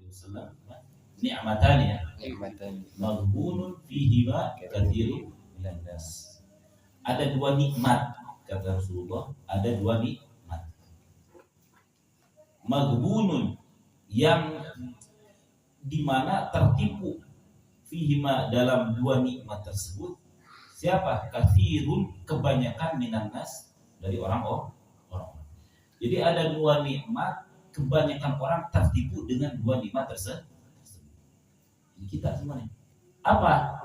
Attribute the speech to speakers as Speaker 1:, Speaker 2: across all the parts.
Speaker 1: Wasallam, ni'matani ya.
Speaker 2: Nikmatan.
Speaker 1: Maghbunun fihima katsirun minan nas. Ada dua nikmat kata Rasulullah, ada dua nikmat. Maghbunun yang dimana tertipu fihima dalam dua nikmat tersebut. Siapa? Katsirun, kebanyakan minan nas, dari orang. Jadi ada dua nikmat, kebanyakan orang tertipu dengan dua nikmat tersebut. Jadi kita semuanya. Apa?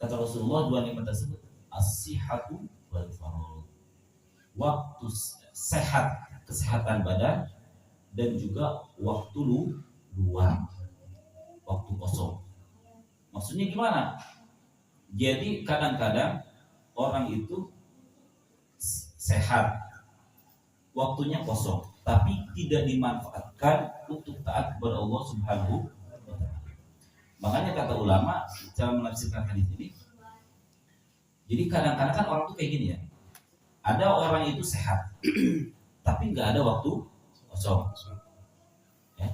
Speaker 1: Kata Rasulullah, dua nikmat tersebut as-sihhatu wal faragh. Waktu sehat, kesehatan badan, dan juga waktu luang, waktu kosong. Maksudnya gimana? Jadi kadang-kadang orang itu sehat, waktunya kosong, tapi tidak dimanfaatkan untuk taat kepada Allah Subhanahu wa Ta'ala. Makanya kata ulama cara menafsirkan hadis ini, jadi kadang-kadang kan orang tuh kayak gini ya, ada orang itu sehat tapi nggak ada waktu kosong ya,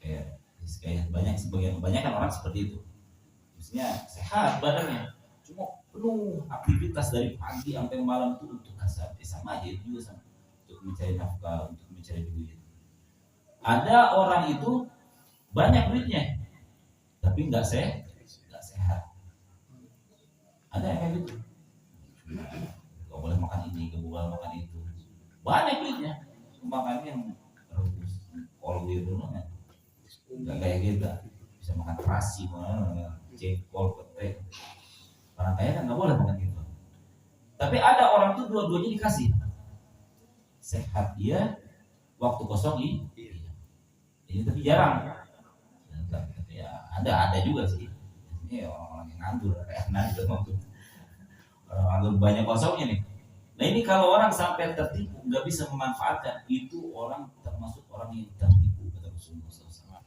Speaker 1: kayak banyak kan orang seperti itu. Maksudnya sehat badannya, cuma penuh aktivitas dari pagi sampai malam itu untuk kasar, sama aja itu juga sama, untuk mencari nafkah, untuk mencari duit. Ada orang itu banyak duitnya tapi nggak sehat. Ada yang kayak gitu, nggak boleh makan ini, nggak boleh makan itu, banyak duitnya, makannya yang rebus kol gitu kan, nggak kayak kita bisa makan terasi, jengkol, pete. Orang kaya kan nggak boleh makan gitu. Tapi ada orang tuh dua-duanya dikasih, sehat dia, waktu kosong iya. Ini tapi jarang. Ya ada juga sih. Ini orang-orang yang nganggur, kayak gitu maksudnya. Orang nganggur banyak kosongnya nih. Nah ini kalau orang sampai tertipu, nggak bisa memanfaatkan, itu orang termasuk orang yang tertipu kata Rasulullah SAW.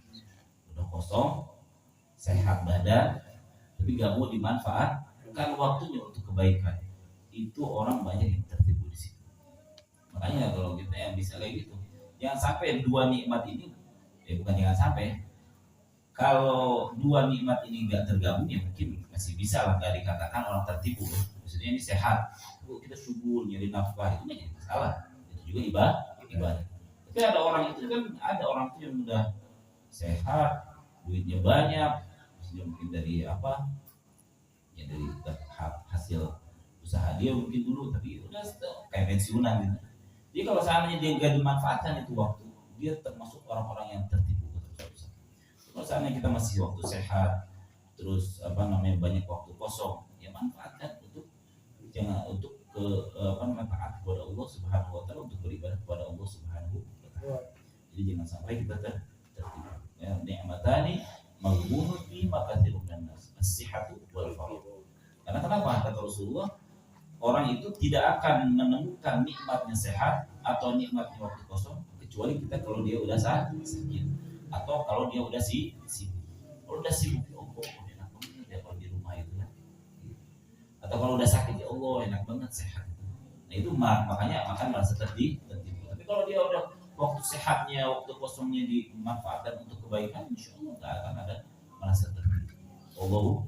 Speaker 1: Udah kosong, sehat badan, tapi nggak mau dimanfaatkan waktunya untuk kebaikan. Itu orang banyak yang tertipu di situ. Makanya kalau kita yang bisa kayak gitu, yang sampai dua nikmat ini, bukan jangan sampai. Kalau dua nikmat ini nggak tergabung ya mungkin masih bisa lah, nggak dikatakan orang tertipu. Maksudnya ini sehat, kita subur nyari nafkah, itu nggak jadi masalah. Itu juga ibadah. Tapi ada orang itu kan, ada orang itu yang udah sehat, duitnya banyak, maksudnya mungkin dari apa? Ya dari hasil usaha dia mungkin dulu, tapi udah kayak pensiunan gitu. Jadi kalau seandainya dia nggak dimanfaatkan itu waktu, dia termasuk orang-orang yang tertipu. Kalau seandainya kita masih waktu sehat, terus banyak waktu kosong, ya manfaatkan untuk taat kepada Allah Subhanahu wa Ta'ala, untuk beribadah kepada Allah Subhanahu wa Ta'ala. Jadi jangan sampai kita tertipu. Ya, ni'matani maghbunun fi makatsirun nas, as-sihhatu wal faragh. Karena kenapa? Kata Rasulullah, orang itu tidak akan menemukan nikmatnya sehat atau nikmatnya waktu kosong kecuali kita kalau dia udah sakit. Atau kalau dia udah sibuk. Kalau udah sibuk, ya Allah enak banget ya kalau di rumah itu ya. Atau kalau udah sakit, ya Allah enak banget sehat. Nah itu makanya akan merasa tertipu. Tapi kalau dia udah waktu sehatnya, waktu kosongnya dimanfaatkan untuk kebaikan, insya Allah nggak akan ada merasa tertipu. Allah